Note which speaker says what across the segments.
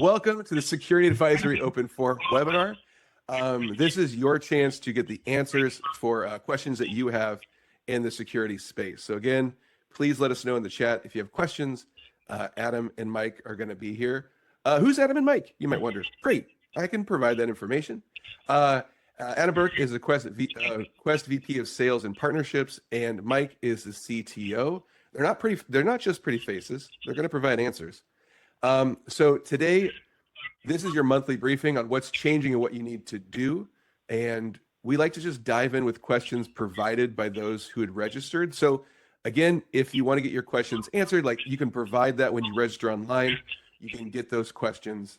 Speaker 1: Welcome to the Security Advisory Open Forum webinar. This is your chance to get the answers for questions that you have in the security space. So again, please let us know in the chat if you have questions. Adam and Mike are going to be here. Who's Adam and Mike? You might wonder. Great, I can provide that information. Adam Burke is the Quest VP of Sales and Partnerships, and Mike is the CTO. They're not just pretty faces. They're going to provide answers. So today, this is your monthly briefing on what's changing and what you need to do. And we like to just dive in with questions provided by those who had registered. So again, if you want to get your questions answered, like you can provide that when you register online, you can get those questions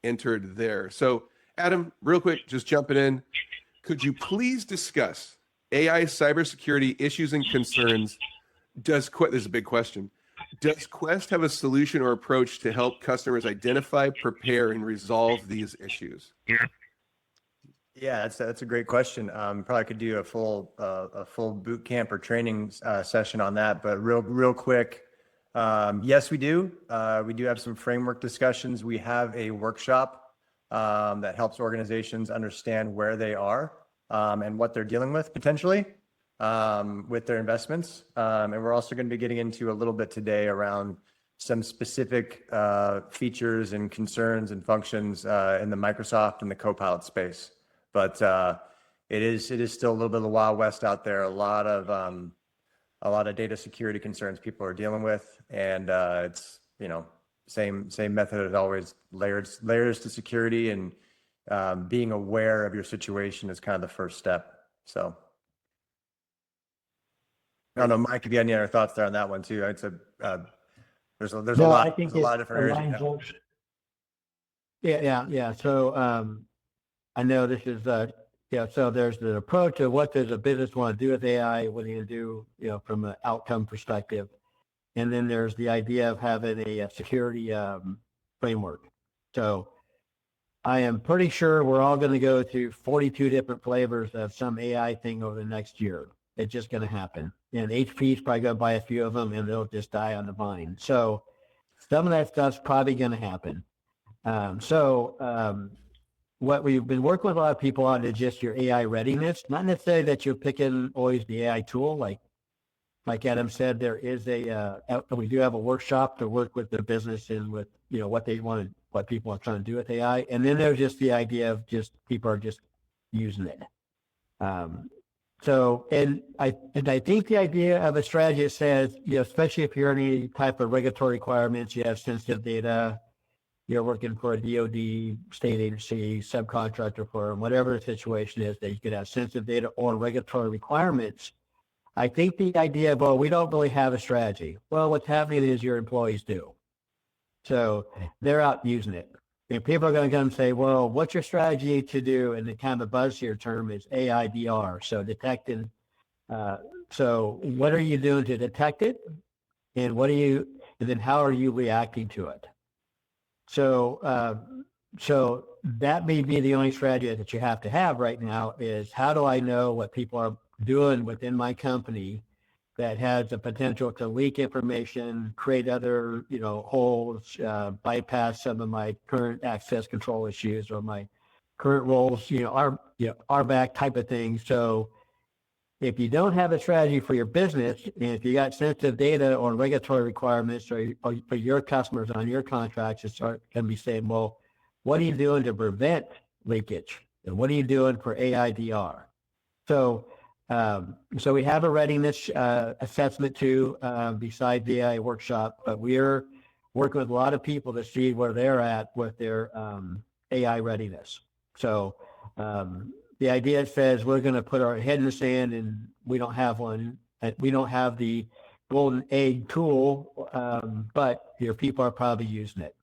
Speaker 1: entered there. So Adam, real quick, just jumping in, could you please discuss AI cybersecurity issues and concerns? This is a big question. Does Quest have a solution or approach to help customers identify, prepare, and resolve these issues?
Speaker 2: Yeah, that's a great question. Probably could do a full boot camp or training session on that. But real quick, yes, we do. We do have some framework discussions. We have a workshop that helps organizations understand where they are and what they're dealing with potentially with their investments. And we're also going to be getting into a little bit today around some specific features and concerns and functions in the Microsoft and the Copilot space. But it is still a little bit of the Wild West out there. A lot of data security concerns people are dealing with, and it's same method as always. Layers to security, and being aware of your situation is kind of the first step. So I don't know, Mike, if you had any other thoughts there on that one too. It's there's a lot of different areas.
Speaker 3: Yeah. So I know this is so there's the approach of what does a business want to do with AI, what are you going to do, from an outcome perspective. And then there's the idea of having a security framework. So I am pretty sure we're all going to go to 42 different flavors of some AI thing over the next year. It's just going to happen. And HP is probably going to buy a few of them and they'll just die on the vine. So some of that stuff's probably going to happen. What we've been working with a lot of people on is just your AI readiness. Not necessarily that you're picking always the AI tool. Like Adam said, there is we do have a workshop to work with the business and with what they want, what people are trying to do with AI. And then there's just the idea of just people are just using it. And I think the idea of a strategy says, especially if you're in any type of regulatory requirements, you have sensitive data, you're working for a DoD, state agency, subcontractor firm, whatever the situation is, that you could have sensitive data or regulatory requirements. I think the idea of, we don't really have a strategy. Well, what's happening is your employees do. So they're out using it. And people are going to come and say, well, what's your strategy to do? And the kind of buzzword term is AIDR. So detecting. So what are you doing to detect it? And then how are you reacting to it? So that may be the only strategy that you have to have right now is how do I know what people are doing within my company that has the potential to leak information, create other, holes, bypass some of my current access control issues or my current roles, RBAC type of thing. So if you don't have a strategy for your business, and if you got sensitive data or regulatory requirements or for your customers on your contracts, it's going to be saying, well, what are you doing to prevent leakage? And what are you doing for AIDR? So we have a readiness assessment too, besides the AI workshop, but we're working with a lot of people to see where they're at with their AI readiness. So the idea says we're going to put our head in the sand and we don't have one. We don't have the golden egg tool, but your people are probably using it.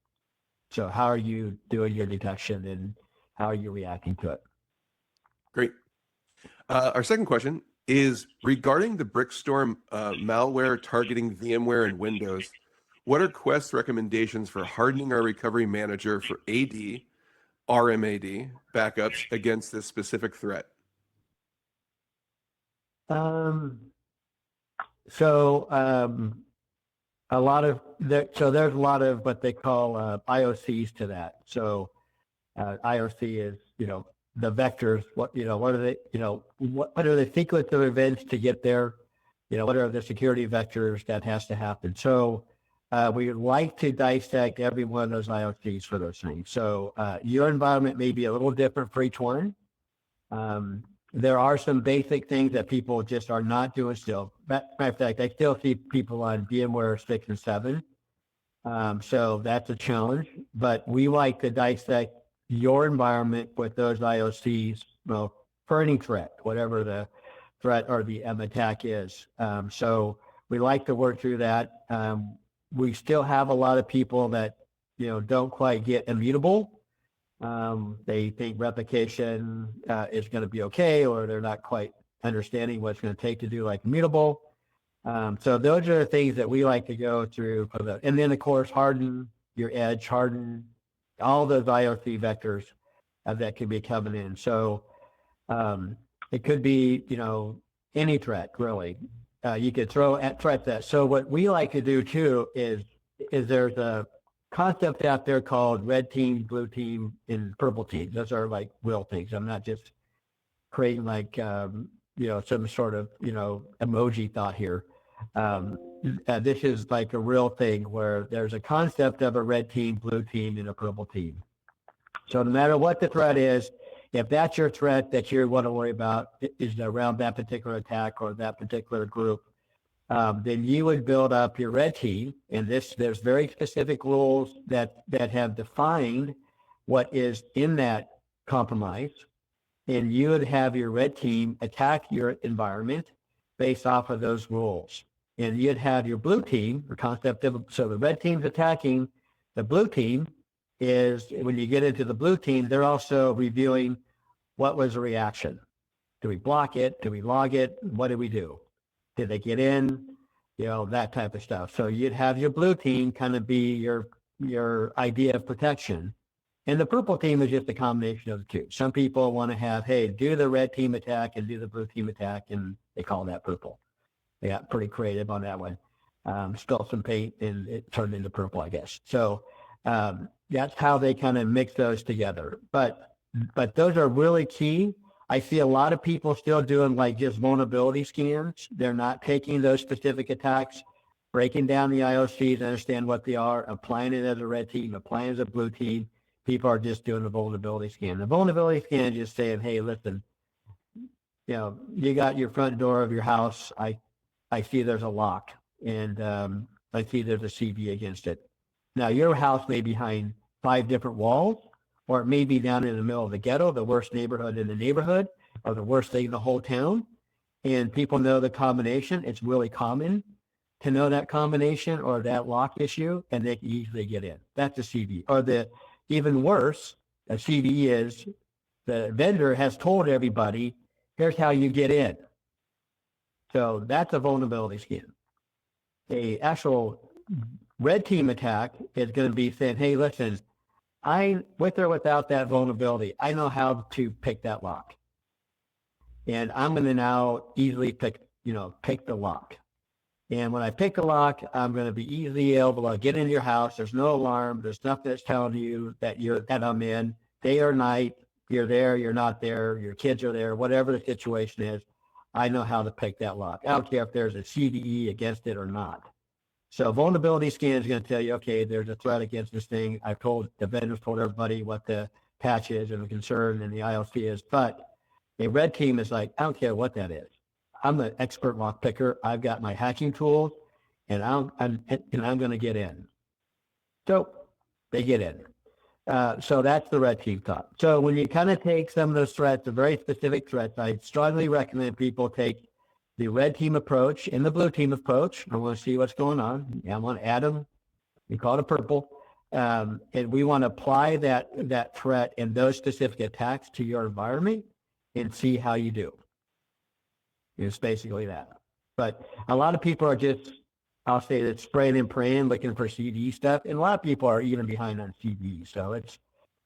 Speaker 3: So how are you doing your detection and how are you reacting to it?
Speaker 1: Great. Our second question is regarding the Brickstorm malware targeting VMware and Windows. What are Quest's recommendations for hardening our recovery manager for AD, RMAD backups against this specific threat?
Speaker 3: a lot of there, so there's a lot of what they call IOCs to that. So IOC is, the vectors, what are they, what are the sequence of events to get there? What are the security vectors that has to happen? So we would like to dissect every one of those IOCs for those things. So your environment may be a little different for each one. There are some basic things that people just are not doing still. Matter of fact, I still see people on VMware 6 and 7. So that's a challenge, but we like to dissect your environment with those IOCs, for any threat, whatever the threat or the attack is. So we like to work through that. We still have a lot of people that, don't quite get immutable. They think replication is going to be okay, or they're not quite understanding what it's going to take to do like immutable. So those are the things that we like to go through. And then, of course, harden your edge, harden all those IOC vectors that can be coming in. So it could be, any threat, really. You could throw at threat that. So what we like to do, too, is there's a concept out there called red team, blue team, and purple team. Those are like real things. I'm not just creating like, some sort of, emoji thought here. This is like a real thing where there's a concept of a red team, blue team, and a purple team. So no matter what the threat is, if that's your threat that you want to worry about is around that particular attack or that particular group, then you would build up your red team. And there's very specific rules that have defined what is in that compromise. And you would have your red team attack your environment based off of those rules. And you'd have your blue team, the concept of, so the red team's attacking, the blue team is, when you get into the blue team, they're also reviewing what was the reaction. Do we block it? Do we log it? What did we do? Did they get in? That type of stuff. So you'd have your blue team kind of be your idea of protection. And the purple team is just a combination of the two. Some people want to have, hey, do the red team attack and do the blue team attack, and they call that purple. They got pretty creative on that one. Spilled some paint and it turned into purple, I guess. So that's how they kind of mix those together. But those are really key. I see a lot of people still doing like just vulnerability scans. They're not taking those specific attacks, breaking down the IOCs, understand what they are, applying it as a red team, applying it as a blue team. People are just doing a vulnerability scan. The vulnerability scan is just saying, hey, listen, you got your front door of your house. I see there's a lock, and I see there's a CV against it. Now, your house may be behind 5 different walls, or it may be down in the middle of the ghetto, the worst neighborhood in the neighborhood, or the worst thing in the whole town. And people know the combination. It's really common to know that combination or that lock issue, and they can easily get in. That's a CV. Or the even worse, a CV is the vendor has told everybody, here's how you get in. So that's a vulnerability scan. A actual red team attack is going to be saying, hey, listen, with or without that vulnerability, I know how to pick that lock. And I'm going to now easily pick the lock. And when I pick the lock, I'm going to be easily able to get into your house. There's no alarm. There's nothing that's telling you that I'm in. Day or night, you're there, you're not there, your kids are there, whatever the situation is, I know how to pick that lock. I don't care if there's a CVE against it or not. So vulnerability scan is going to tell you, okay, there's a threat against this thing. The vendors told everybody what the patch is and the concern and the IOC is. But a red team is like, I don't care what that is. I'm an expert lock picker. I've got my hacking tools, and I'm going to get in. So they get in. So that's the red team thought. So when you kind of take some of those threats, the very specific threats, I strongly recommend people take the red team approach and the blue team approach. I want to see what's going on. I want to add them. We call it purple. And we want to apply that threat and those specific attacks to your environment and see how you do. It's basically that. But a lot of people are just, I'll say that, spraying and praying, looking for CD stuff. And a lot of people are even behind on CD. So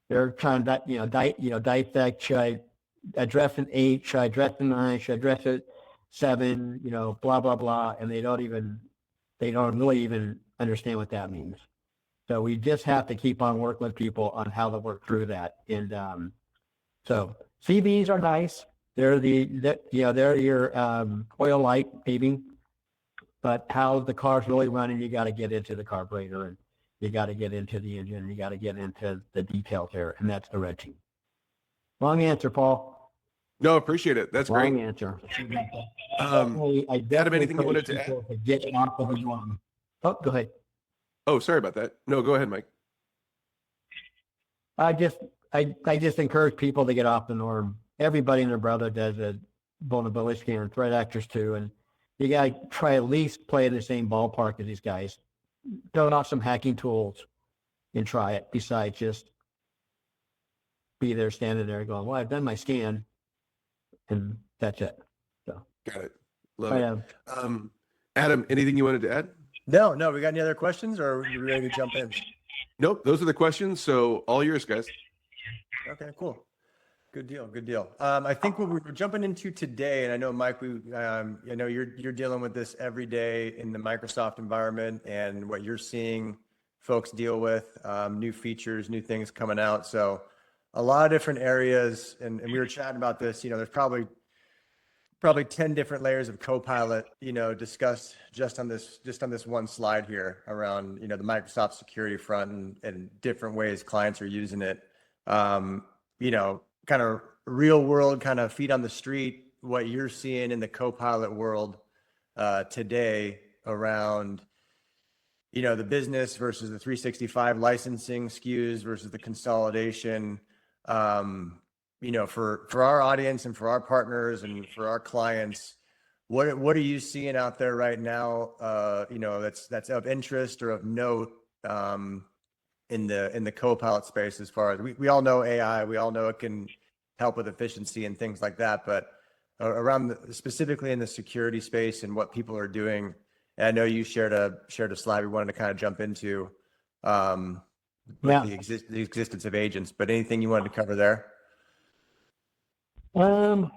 Speaker 3: they're trying to, dissect, should I address an 8? Should I address a 9? Should I address a 7? Blah, blah, blah. And they don't really even understand what that means. So we just have to keep on working with people on how to work through that. And so CVs are nice. They're they're your oil light paving, but how the car's really running, you got to get into the carburetor, and you got to get into the engine, and you got to get into the details there, and that's the red team. Long answer, Paul.
Speaker 1: No, appreciate it. That's
Speaker 3: Long
Speaker 1: great.
Speaker 3: answer.
Speaker 1: Adam, anything you wanted to add?
Speaker 3: To get off of the norm. Oh, go ahead.
Speaker 1: Oh, sorry about that. No, go ahead, Mike.
Speaker 3: I just encourage people to get off the norm. Everybody and their brother does a vulnerability scan, threat actors too, and you got to try at least play in the same ballpark as these guys. Throw out some hacking tools and try it. Besides just be there standing there going, "Well, I've done my scan," and that's it. So
Speaker 1: Got it. Love it. Adam, anything you wanted to add?
Speaker 2: No, we got any other questions, or are you ready to jump in?
Speaker 1: Nope. Those are the questions. So all yours, guys.
Speaker 2: Okay, cool. Good deal. I think what we're jumping into today, and I know Mike, I know you're dealing with this every day in the Microsoft environment, and what you're seeing folks deal with, new features, new things coming out. So a lot of different areas, and we were chatting about this. There's probably 10 different layers of Copilot, discussed just on this one slide here around, the Microsoft security front and different ways clients are using it. Kind of real world, kind of feet on the street, what you're seeing in the Copilot world today around, the business versus the 365 licensing SKUs versus the consolidation. For our audience and for our partners and for our clients, what are you seeing out there right now? That's of interest or of note in the Copilot space. As far as we all know AI, we all know it can help with efficiency and things like that, but around specifically in the security space and what people are doing. And I know you shared a slide we wanted to kind of jump into the existence of agents, but anything you wanted to cover there?
Speaker 3: Well,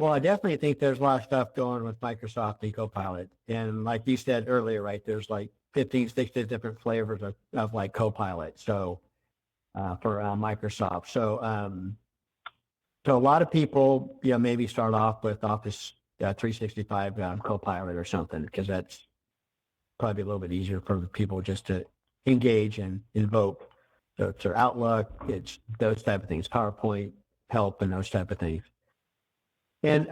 Speaker 3: I definitely think there's a lot of stuff going with Microsoft and Copilot. And like you said earlier, right, there's like 15, 16 different flavors of like Copilot. So for Microsoft. So a lot of people, maybe start off with Office 365 Copilot or something, because that's probably a little bit easier for people just to engage and invoke. So it's their Outlook, it's those type of things, PowerPoint, help, and those type of things. And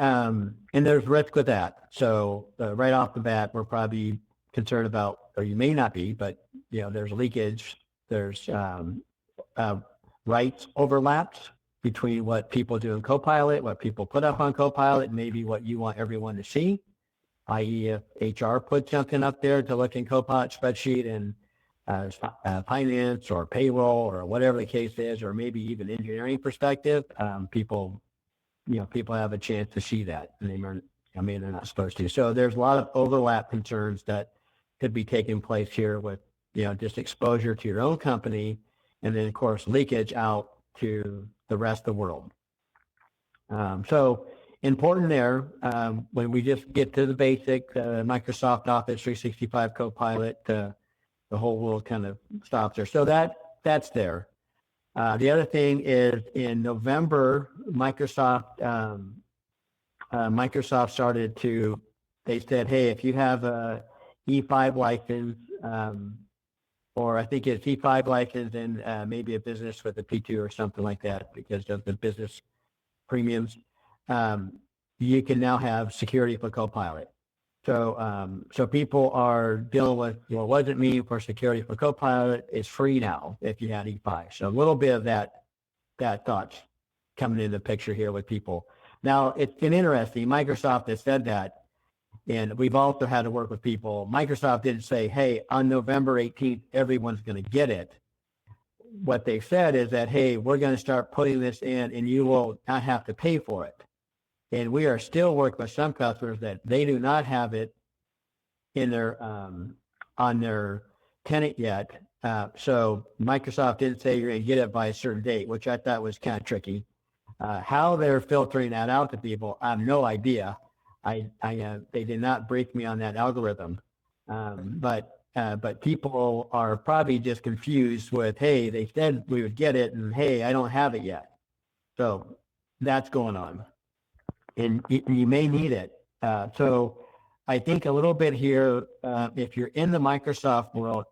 Speaker 3: there's risk with that. So right off the bat, we're probably concerned about, or you may not be, but there's leakage, there's rights overlaps between what people do in Copilot, what people put up on Copilot, and maybe what you want everyone to see, i.e. if HR puts something up there to look in Copilot spreadsheet and finance or payroll or whatever the case is, or maybe even engineering perspective, people have a chance to see that, and they're not supposed to. So there's a lot of overlap concerns that could be taking place here with, just exposure to your own company, and then of course leakage out to the rest of the world. So important there, when we just get to the basic Microsoft Office 365 Copilot, the whole world kind of stops there. So that's there. The other thing is in November, Microsoft started to, they said, hey, if you have a E5 license, or I think it's E5 license and maybe a business with a P2 or something like that because of the business premiums, you can now have security for Copilot. So people are dealing with, what does it mean for security for Copilot? It's free now if you had E5. So a little bit of that thoughts coming into the picture here with people. Now, it's been interesting. Microsoft has said that, and we've also had to work with people. Microsoft didn't say, hey, on November 18th, everyone's going to get it. What they said is that, hey, we're going to start putting this in and you will not have to pay for it. And we are still working with some customers that they do not have it in their on their tenant yet. So Microsoft didn't say you're going to get it by a certain date, which I thought was kind of tricky. How they're filtering that out to people, I have no idea. They did not brief me on that algorithm. But but people are probably just confused with, hey, they said we would get it, and hey, I don't have it yet. So that's going on, and you may need it. So I think a little bit here, if you're in the Microsoft world,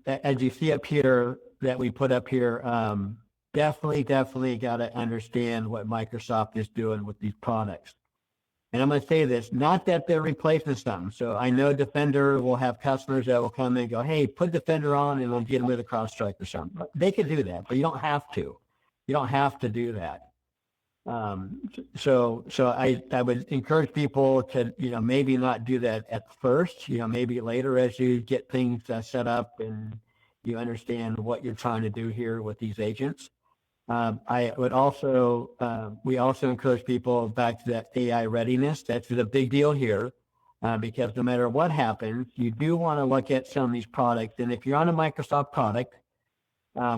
Speaker 3: as you see up here that we put up here, definitely got to understand what Microsoft is doing with these products. And I'm going to say this, not that they're replacing some. So I know Defender will have customers that will come in and go, hey, put Defender on and we'll get rid of CrowdStrike or something. They can do that, but you don't have to. You don't have to do that. So I would encourage people to, maybe not do that at first, maybe later as you get things set up and you understand what you're trying to do here with these agents. I would also, we also encourage people back to that AI readiness. That's the big deal here, because no matter what happens, you do want to look at some of these products. And if you're on a Microsoft product,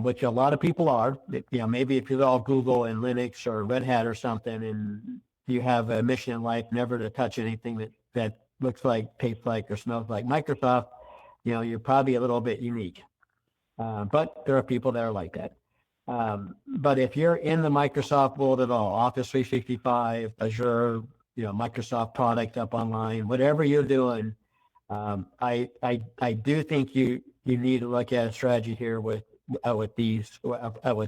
Speaker 3: which a lot of people are, maybe if you're all Google and Linux or Red Hat or something, and you have a mission in life never to touch anything that looks like, tastes like, or smells like Microsoft, you're probably a little bit unique. But there are people that are like that. But if you're in the Microsoft world at all, Office 365, Azure, Microsoft product up online, whatever you're doing, I do think you need to look at a strategy here with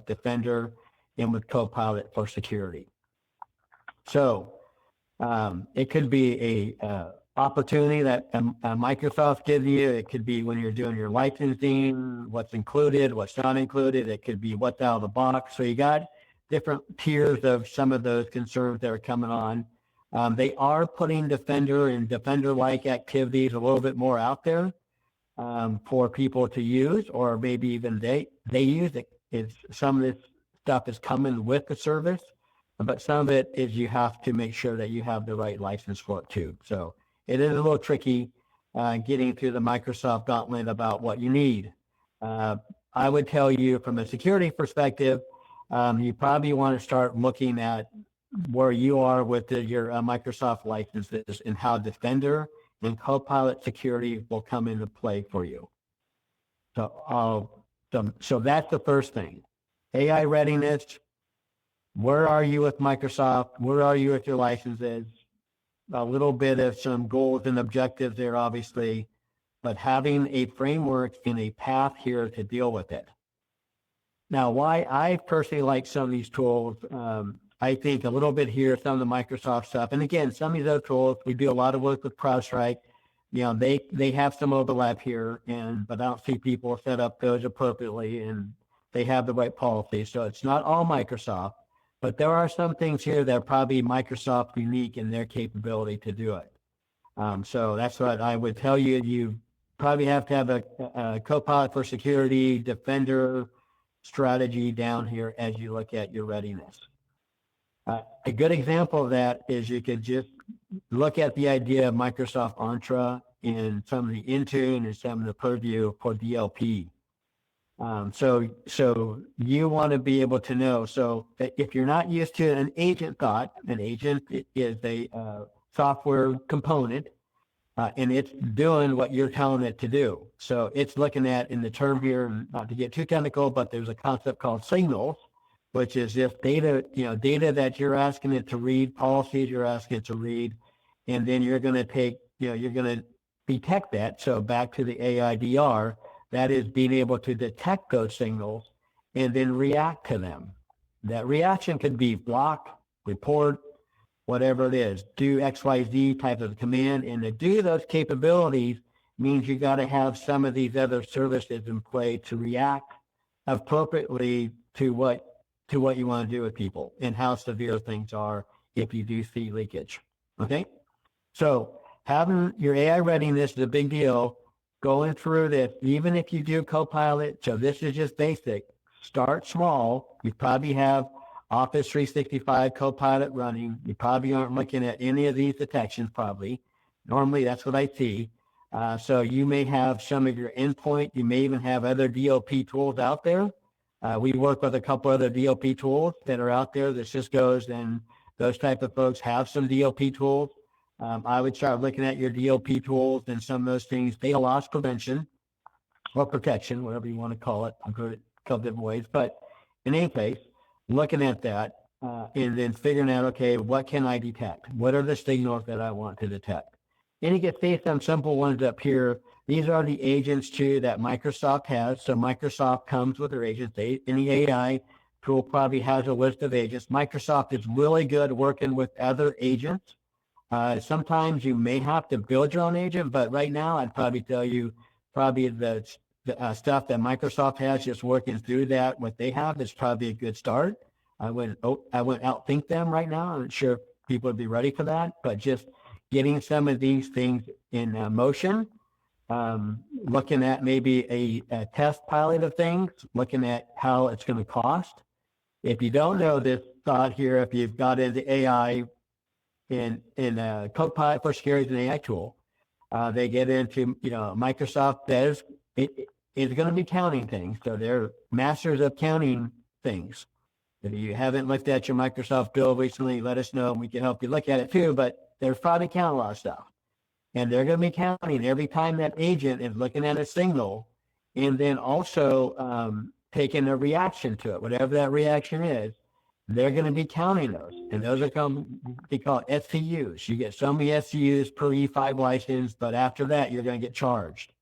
Speaker 3: Defender and with Copilot for security. So it could be a opportunity that Microsoft gives you. It could be when you're doing your licensing, what's included, what's not included. It could be what's out of the box. So you got different tiers of some of those concerns that are coming on. They are putting Defender and Defender-like activities a little bit more out there for people to use, or maybe even they use it. Some of this stuff is coming with the service, but some of it is you have to make sure that you have the right license for it too. So it is a little tricky getting through the Microsoft gauntlet about what you need. I would tell you from a security perspective, you probably want to start looking at where you are with your Microsoft licenses and how Defender and Copilot security will come into play for you. So that's the first thing. AI readiness. Where are you with Microsoft? Where are you with your licenses? A little bit of some goals and objectives there, obviously, but having a framework and a path here to deal with it. Now, why I personally like some of these tools, I think a little bit here, some of the Microsoft stuff. And again, some of these other tools, we do a lot of work with CrowdStrike. They have some overlap here, but I don't see people set up those appropriately, and they have the right policy. So it's not all Microsoft, but there are some things here that are probably Microsoft unique in their capability to do it. So that's what I would tell you. You probably have to have a Copilot for security, Defender strategy down here as you look at your readiness. A good example of that is you could just look at the idea of Microsoft Entra and some of the Intune and some of the Purview for DLP. So you want to be able to know. So if you're not used to an agent thought, an agent is a software component, and it's doing what you're telling it to do. So it's looking at, in the term here, not to get too technical, but there's a concept called signals, which is if data that you're asking it to read, policies you're asking it to read, and then you're going to take, you're going to detect that. So back to the AIDR, that is being able to detect those signals and then react to them. That reaction could be block, report, whatever it is, do XYZ type of command. And to do those capabilities means you got to have some of these other services in play to react appropriately to what you want to do with people and how severe things are if you do see leakage. Okay? So having your AI readiness is a big deal. Going through this, even if you do Copilot, so this is just basic, start small. You probably have Office 365 Copilot running. You probably aren't looking at any of these detections probably. Normally that's what I see. So you may have some of your endpoint. You may even have other DLP tools out there. We work with a couple other DLP tools that are out there. The Cisco's and those type of folks have some DLP tools. I would start looking at your DLP tools and some of those things, data loss prevention or protection, whatever you want to call it. I've heard it a couple different ways, but in any case, looking at that and then figuring out, okay, what can I detect? What are the signals that I want to detect? And you can see some simple ones up here. These are the agents too that Microsoft has. So Microsoft comes with their agents. Any AI tool probably has a list of agents. Microsoft is really good working with other agents. Sometimes you may have to build your own agent, but right now I'd probably tell you probably the stuff that Microsoft has, just working through that, what they have is probably a good start. I wouldn't outthink them right now. I'm not sure if people would be ready for that, but just getting some of these things in motion, looking at maybe a test pilot of things, looking at how it's going to cost. If you don't know this thought here, if you've got into AI in Copilot for Security is an AI tool, they get into, Microsoft says it's going to be counting things. So they're masters of counting things. If you haven't looked at your Microsoft bill recently, let us know and we can help you look at it too. But there's probably counting a lot of stuff. And they're going to be counting every time that agent is looking at a signal and then also taking a reaction to it, whatever that reaction is. They're going to be counting those. And those are they call it SCUs. You get so many SCUs per E5 license, but after that, you're going to get charged.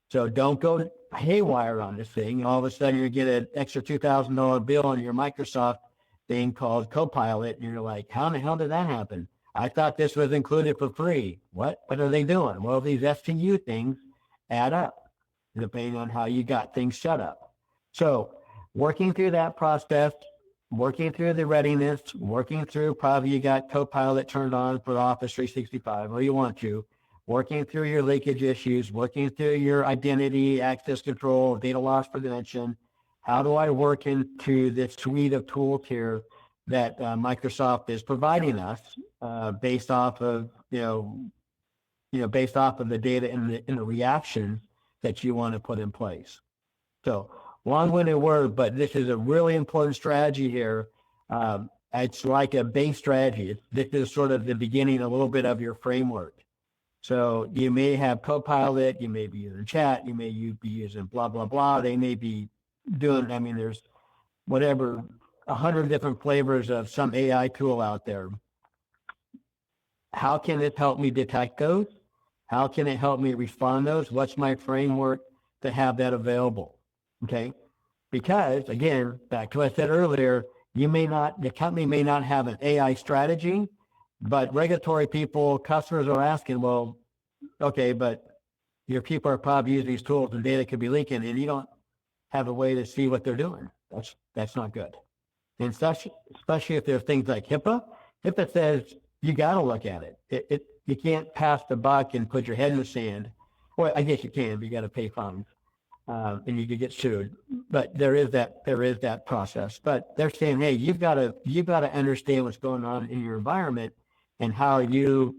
Speaker 3: So don't go haywire on this thing. All of a sudden, you get an extra $2,000 bill on your Microsoft thing called Copilot, and you're like, how in the hell did that happen? I thought this was included for free. What are they doing? Well, these STU things add up, depending on how you got things set up. So working through that process, working through the readiness, working through probably you got Copilot turned on for Office 365, or you want to, working through your leakage issues, working through your identity, access control, data loss prevention. How do I work into this suite of tools here that Microsoft is providing us based off of, based off of the data and the reactions that you want to put in place. So long-winded word, but this is a really important strategy here. It's like a base strategy. This is sort of the beginning, a little bit of your framework. So you may have Copilot, you may be using chat, you may be using blah, blah, blah. They may be doing, there's whatever, 100 different flavors of some AI tool out there. How can it help me detect those? How can it help me respond to those? What's my framework to have that available? Okay. Because again, back to what I said earlier, the company may not have an AI strategy, but regulatory people, customers are asking, well, okay, but your people are probably using these tools and data could be leaking and you don't have a way to see what they're doing. That's not good. And especially if there's things like HIPAA. HIPAA says you got to look at it. You can't pass the buck and put your head in the sand. Well, I guess you can, but you got to pay fines. And you could get sued, but there is that process. But they're saying, hey, you've got to understand what's going on in your environment and how are you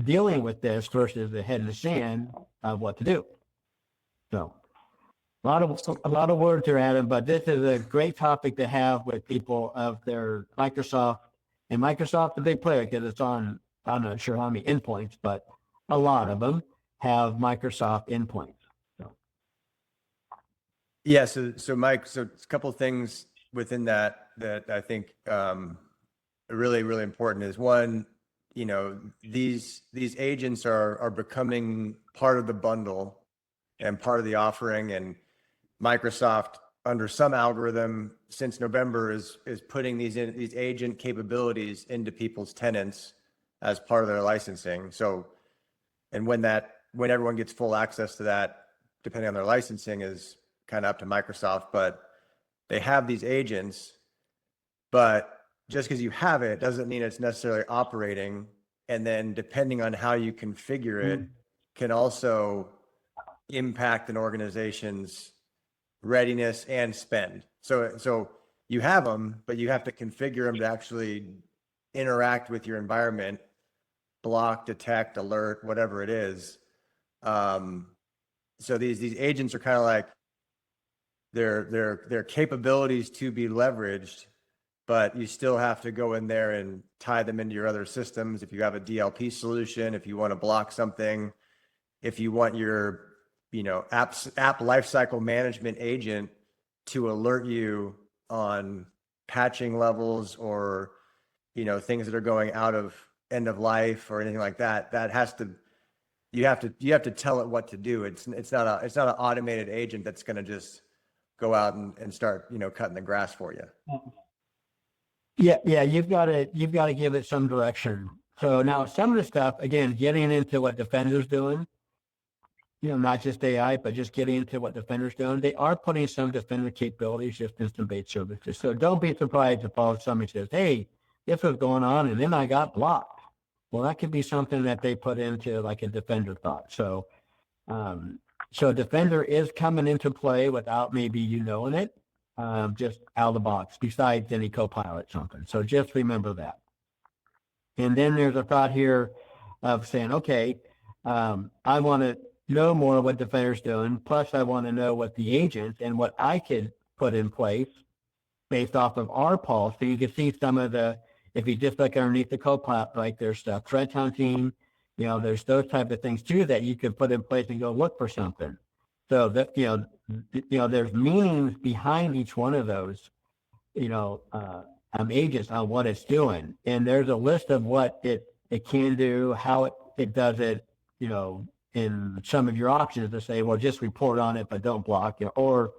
Speaker 3: dealing with this versus the head in the sand of what to do. So a lot of words here, Adam, but this is a great topic to have with people of their Microsoft, and Microsoft is a big player because it's on, I'm not sure how many endpoints, but a lot of them have Microsoft endpoints.
Speaker 2: Yeah, so Mike, so a couple of things within that I think are really, really important is one, these agents are becoming part of the bundle and part of the offering, and Microsoft under some algorithm since November is putting these agent capabilities into people's tenants as part of their licensing. So, and when everyone gets full access to that, depending on their licensing, is kind of up to Microsoft, but they have these agents, but just because you have it doesn't mean it's necessarily operating. And then depending on how you configure it can also impact an organization's readiness and spend. So you have them, but you have to configure them to actually interact with your environment, block, detect, alert, whatever it is. So these agents are kind of like, their capabilities to be leveraged but you still have to go in there and tie them into your other systems. If you have a DLP solution, if you want to block something, if you want your, app lifecycle management agent to alert you on patching levels or, things that are going out of end of life or anything like that, you have to tell it what to do. It's not an automated agent that's going to just go out and start, cutting the grass for you.
Speaker 3: Yeah, you've got to give it some direction. So now some of the stuff, again, getting into what Defender's doing, not just AI, but just getting into what Defender's doing. They are putting some Defender capabilities just in some bait services. So don't be surprised if somebody says, hey, this was going on and then I got blocked. Well, that could be something that they put into like a Defender thought. So, so Defender is coming into play without maybe you knowing it, just out of the box, besides any Copilot something. So just remember that. And then there's a thought here of saying, okay, I want to know more what Defender's doing. Plus, I want to know what the agent and what I could put in place based off of our pulse. So you can see some of the, if you just look underneath the Copilot, like there's threat hunting, there's those type of things too that you could put in place and go look for something. So that, there's meanings behind each one of those, agents on what it's doing. And there's a list of what it can do, how it does it, in some of your options to say, well, just report on it, but don't block it, or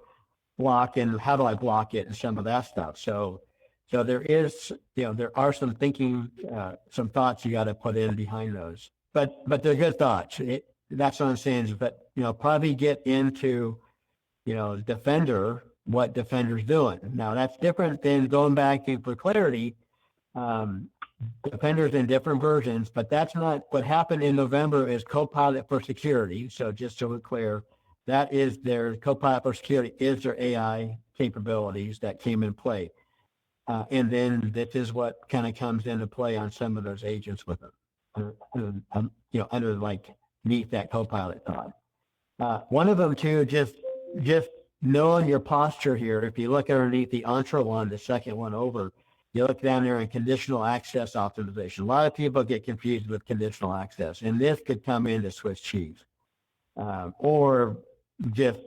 Speaker 3: block, and how do I block it, and some of that stuff. So there is, there are some thinking, some thoughts you got to put in behind those, but they're good thoughts. That's what I'm saying is, but, probably get into, Defender, what Defender's doing. Now that's different than going back to, for clarity, Defender's in different versions, but that's not what happened in November is Copilot for Security. So just so we're clear, that is their Copilot for Security is their AI capabilities that came in play. And then this is what kind of comes into play on some of those agents with them, under like beneath that Copilot thought. One of them too, just knowing your posture here. If you look underneath the Entra one, the second one over, you look down there in conditional access optimization. A lot of people get confused with conditional access, and this could come into Swiss cheese, or just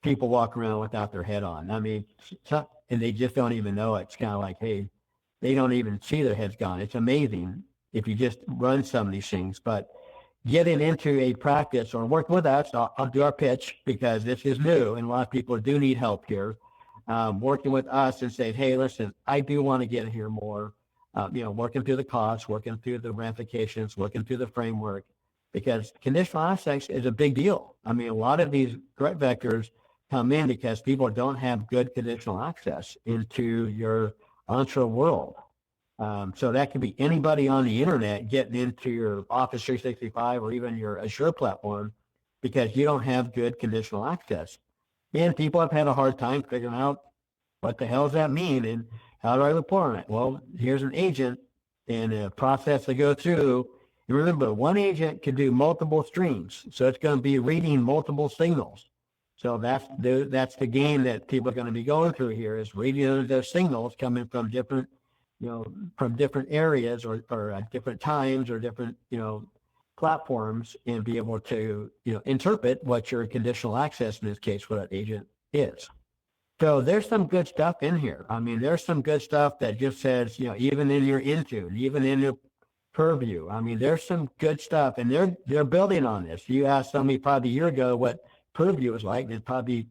Speaker 3: people walk around without their head on. I mean, and they just don't even know it. It's kind of like, hey, they don't even see their heads gone. It's amazing if you just run some of these things, but getting into a practice or work with us, I'll do our pitch because this is new and a lot of people do need help here. Working with us and saying, hey, listen, I do want to get here more, working through the costs, working through the ramifications, working through the framework, because conditional access is a big deal. I mean, a lot of these threat vectors come in because people don't have good conditional access into your Entra world. So that could be anybody on the internet getting into your Office 365 or even your Azure platform because you don't have good conditional access. And people have had a hard time figuring out what the hell does that mean and how do I report on it? Well, here's an agent and a process to go through. And remember, one agent can do multiple streams. So it's going to be reading multiple signals. So that's the game that people are going to be going through here is reading those signals coming from different, from different areas or at different times or different, platforms and be able to, interpret what your conditional access, in this case, what an agent is. So there's some good stuff in here. I mean, there's some good stuff that just says, even in your Intune, even in your Purview. I mean, there's some good stuff and they're building on this. You asked somebody probably a year ago what Purview was like, they'd probably,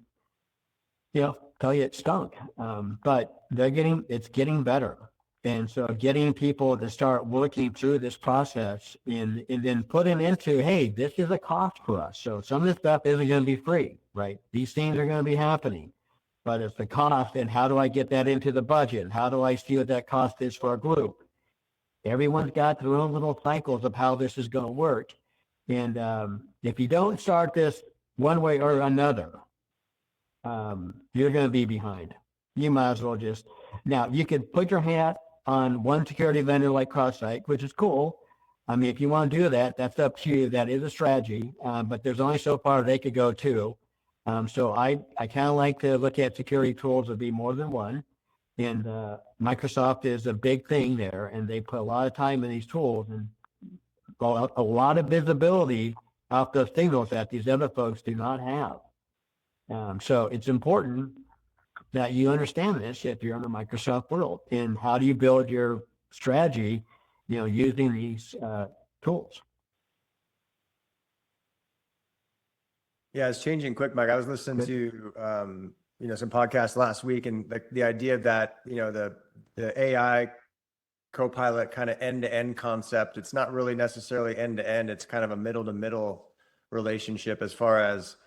Speaker 3: tell you it stunk. But it's getting better. And so getting people to start working through this process and then putting into, hey, this is a cost for us. So some of this stuff isn't going to be free, right? These things are going to be happening, but it's the cost. And how do I get that into the budget? How do I see what that cost is for a group? Everyone's got their own little cycles of how this is going to work. And if you don't start this one way or another, you're going to be behind. You might as well now you could put your hat on one security vendor like CrowdStrike, which is cool. I mean, if you want to do that, that's up to you. That is a strategy, but there's only so far they could go too. So I kind of like to look at security tools to be more than one. And Microsoft is a big thing there, and they put a lot of time in these tools and a lot of visibility off those signals that these other folks do not have. So it's important that you understand this if you're in the Microsoft world. And how do you build your strategy, using these tools?
Speaker 2: Yeah, it's changing quick, Mike. I was listening to some podcasts last week, and the idea that the AI Copilot kind of end-to-end concept, it's not really necessarily end-to-end. It's kind of a middle-to-middle relationship as far as,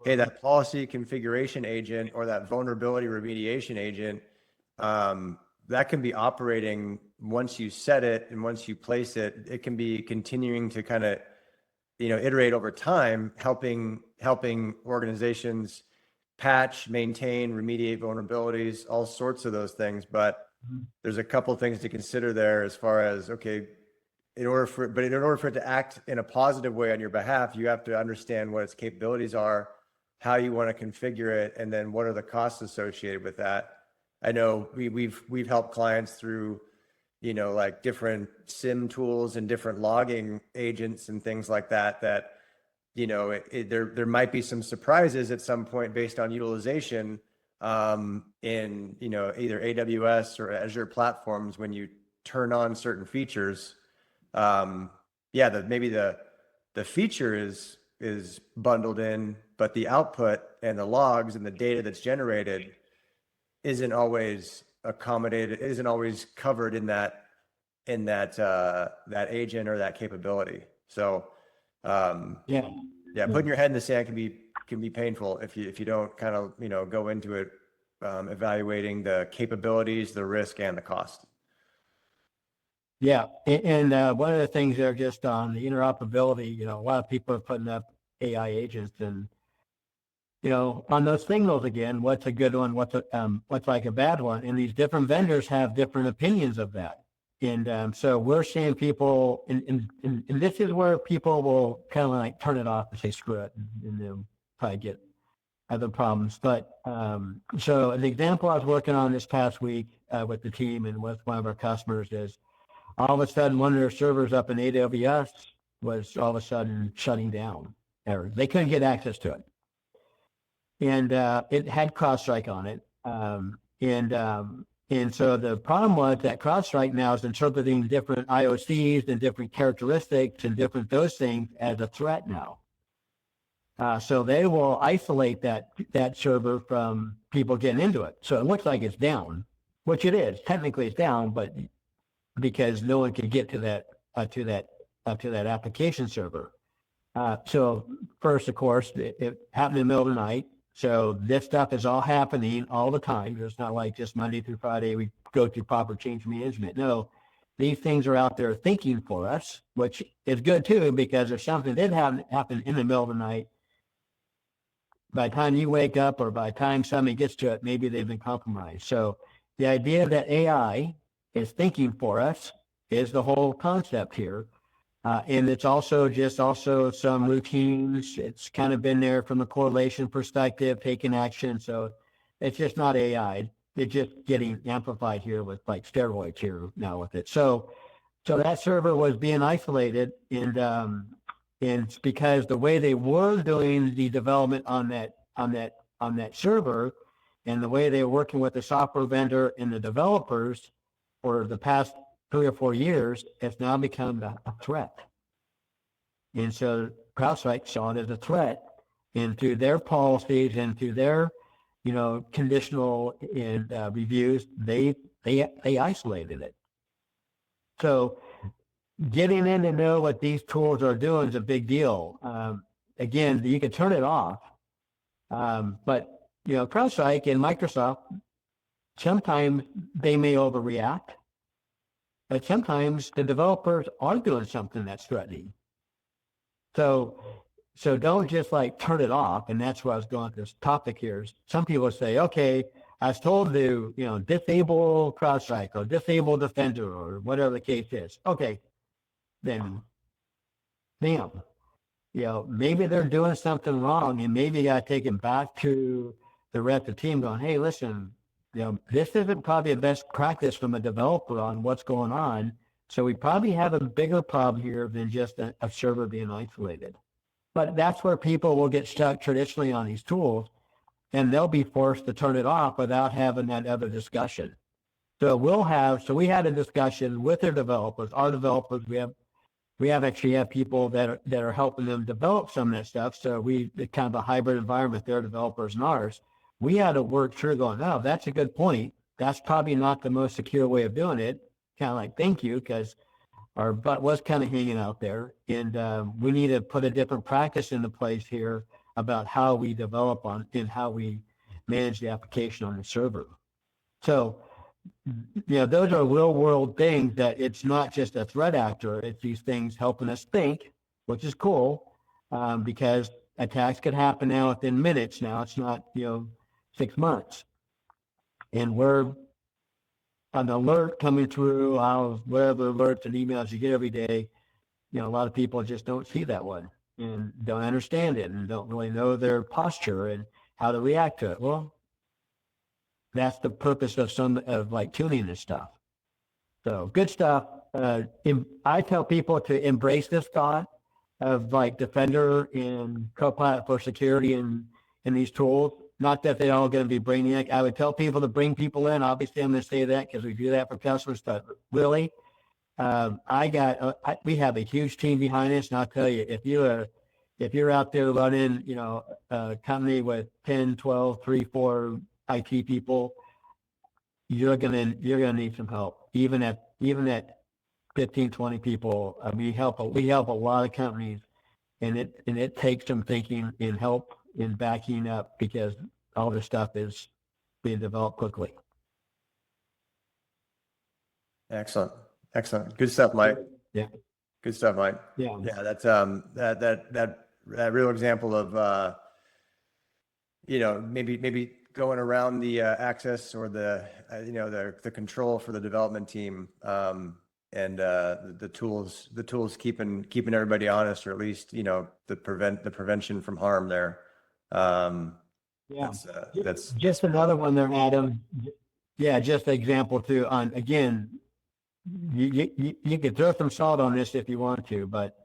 Speaker 2: hey, that policy configuration agent or that vulnerability remediation agent, that can be operating once you set it and once you place it. It can be continuing to kind of iterate over time, helping organizations patch, maintain, remediate vulnerabilities, all sorts of those things. But there's a couple of things to consider there as far as, okay, in order for it to act in a positive way on your behalf, you have to understand what its capabilities are, how you want to configure it, and then what are the costs associated with that. I know we've helped clients through like different SIM tools and different logging agents and things like that there might be some surprises at some point based on utilization in either AWS or Azure platforms when you turn on certain features. Maybe the feature is bundled in, but the output and the logs and the data that's generated isn't always accommodated, isn't always covered in that agent or that capability. So putting your head in the sand can be painful if you don't kind of go into it evaluating the capabilities, the risk, and the cost.
Speaker 3: Yeah, and one of the things there just on the interoperability, a lot of people are putting up AI agents, and on those signals again, what's a good one, what's like a bad one, and these different vendors have different opinions of that. And so we're seeing people, and this is where people will kind of like turn it off and say, screw it, and they'll probably get other problems. But so an example I was working on this past week with the team and with one of our customers is all of a sudden one of their servers up in AWS was all of a sudden shutting down. They couldn't get access to it. And it had CrowdStrike on it. And so the problem was that CrowdStrike now is interpreting different IOCs and different characteristics and different those things as a threat now. So they will isolate that server from people getting into it. So it looks like it's down, which it is. Technically it's down, but because no one can get to that application server. So first, of course, it happened in the middle of the night. So this stuff is all happening all the time. It's not like just Monday through Friday we go through proper change management. No, these things are out there thinking for us, which is good too, because if something did happen in the middle of the night, by the time you wake up or by the time somebody gets to it, maybe they've been compromised. So the idea that AI is thinking for us is the whole concept here. And it's also some routines. It's kind of been there from a correlation perspective, taking action. So it's just not AI. It's just getting amplified here with like steroids here now with it. So that server was being isolated, and it's because the way they were doing the development on that server, and the way they were working with the software vendor and the developers for the past 3 or 4 years, it's now become a threat. And so CrowdStrike saw it as a threat, and through their policies and through their, conditional and reviews, they isolated it. So getting in to know what these tools are doing is a big deal. Again, you can turn it off, but CrowdStrike and Microsoft, sometimes they may overreact, but sometimes the developers are doing something that's threatening. So don't just like turn it off. And that's where I was going with this topic here. Some people say, okay, I was told to, disable CrowdStrike or disable Defender or whatever the case is. Okay, then, bam. Maybe they're doing something wrong, and maybe you got to take it back to the rest of the team going, hey, listen, this isn't probably the best practice from a developer on what's going on. So we probably have a bigger problem here than just a server being isolated. But that's where people will get stuck traditionally on these tools, and they'll be forced to turn it off without having that other discussion. So we had a discussion with their developers, our developers. We actually have people that are helping them develop some of that stuff. So it's kind of a hybrid environment, their developers and ours. We had to work through going, no, that's a good point. That's probably not the most secure way of doing it. Kind of like, thank you, because our butt was kind of hanging out there. And we need to put a different practice into place here about how we develop on and how we manage the application on the server. So, those are real world things that it's not just a threat actor. It's these things helping us think, which is cool, because attacks could happen now within minutes. Now it's not, 6 months. And we're an alert coming through, whatever alerts and emails you get every day. A lot of people just don't see that one and don't understand it and don't really know their posture and how to react to it. Well, that's the purpose of tuning this stuff. So good stuff. I tell people to embrace this thought of Defender and Copilot for security and these tools. Not that they're all going to be Brainiac. I would tell people to bring people in. Obviously, I'm going to say that because we do that for customers. But really, we have a huge team behind us, and I'll tell you, if you're out there running, a company with 10, 12, 3, 4 IT people, you're gonna need some help. Even at 15, 20 people, we help a lot of companies, and it takes some thinking and help in backing up because all this stuff is being developed quickly.
Speaker 2: Excellent. Good stuff, Mike.
Speaker 3: Yeah.
Speaker 2: Good stuff, Mike.
Speaker 3: Yeah.
Speaker 2: Yeah. That's that real example of maybe going around the access or the control for the development team, and the tools keeping everybody honest, or at least the prevention from harm there. That's
Speaker 3: just another one there, Adam. Yeah, just an example too. On again, you could throw some salt on this if you want to, but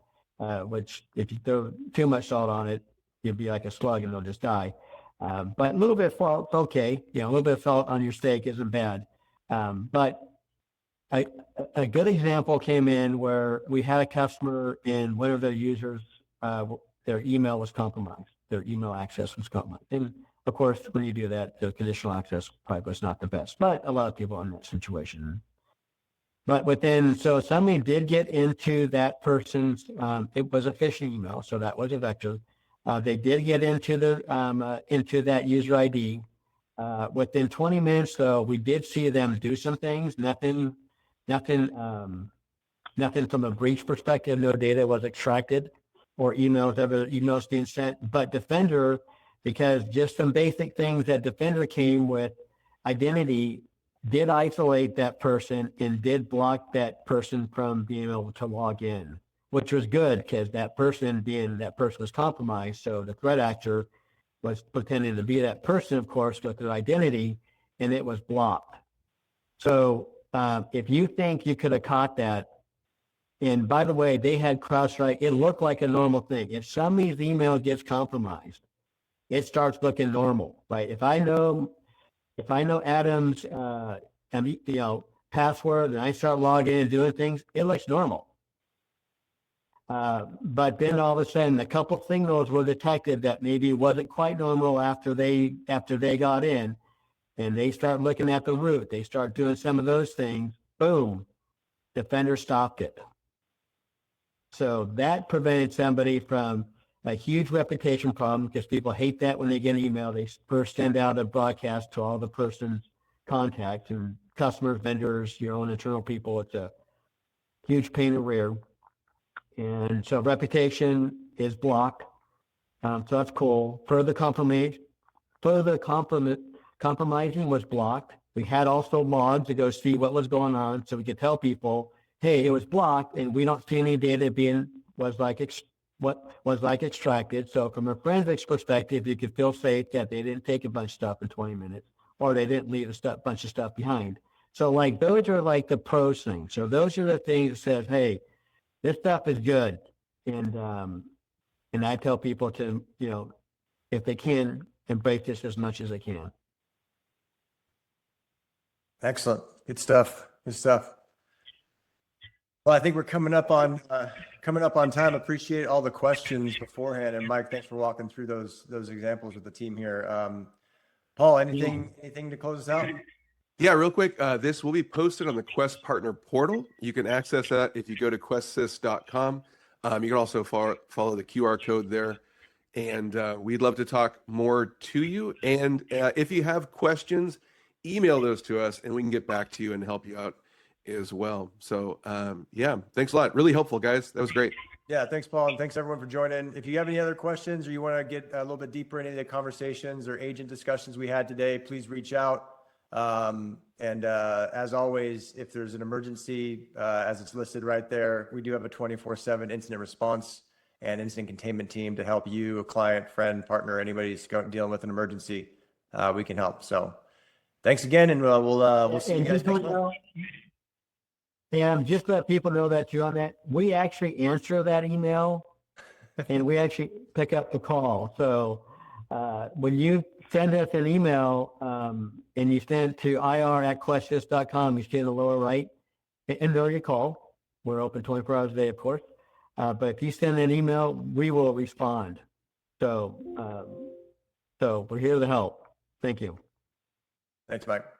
Speaker 3: which if you throw too much salt on it, you'll be like a slug and it'll just die. But a little bit of salt's okay. A little bit of salt on your steak isn't bad. But a good example came in where we had a customer and one of their users, their email was compromised. Their email access was compromised. And of course, when you do that, the conditional access probably was not the best, but a lot of people are in that situation. But so somebody did get into that person's, it was a phishing email, so that was a vector. They did get into that user ID. Within 20 minutes, though, we did see them do some things. Nothing from a breach perspective. No data was extracted or emails being sent. But Defender, because just some basic things that Defender came with, identity did isolate that person and did block that person from being able to log in, which was good because that person was compromised. So the threat actor was pretending to be that person, of course, with their identity, and it was blocked. So if you think you could have caught that, and by the way, they had CrowdStrike, it looked like a normal thing. If somebody's email gets compromised, it starts looking normal, right? If I know Adam's password and I start logging in and doing things, it looks normal. But then all of a sudden, a couple signals were detected that maybe wasn't quite normal after they got in, and they start looking at the root. They start doing some of those things. Boom, Defender stopped it. So that prevented somebody from a huge reputation problem because people hate that when they get an email. They first send out a broadcast to all the person's contacts and customers, vendors, your own internal people. It's a huge pain in the rear. And so reputation is blocked. So that's cool. Further compromising was blocked. We had also logs to go see what was going on so we could tell people, hey, it was blocked and we don't see any data extracted. So from a forensics perspective, you could feel safe that they didn't take a bunch of stuff in 20 minutes or they didn't leave bunch of stuff behind. So like those are like the pros things. So those are the things that says, hey, this stuff is good. And I tell people to, if they can, embrace this as much as they can.
Speaker 2: Excellent. Good stuff. Good stuff. Well, I think we're coming up on time. Appreciate all the questions beforehand. And Mike, thanks for walking through those examples with the team here. Paul, anything to close us out?
Speaker 1: Yeah, real quick. This will be posted on the Quest Partner Portal. You can access that if you go to questsys.com. You can also follow the QR code there. And we'd love to talk more to you. And if you have questions, email those to us and we can get back to you and help you out as well. So yeah, thanks a lot. Really helpful, guys. That was great.
Speaker 2: Yeah, thanks, Paul. And thanks everyone for joining. If you have any other questions or you want to get a little bit deeper into the conversations or agent discussions we had today, please reach out. As always, if there's an emergency, as it's listed right there, we do have a 24/7 incident response and incident containment team to help you, a client, friend, partner, anybody who's dealing with an emergency. We can help. So thanks again. And we'll see you guys next month.
Speaker 3: And just let people know that you're on that. We actually answer that email and we actually pick up the call. So when you send us an email and you send it to ir@questsys.com, you see in the lower right, and there you call. We're open 24 hours a day, of course. But if you send an email, we will respond. So we're here to help. Thank you.
Speaker 2: Thanks, Mike.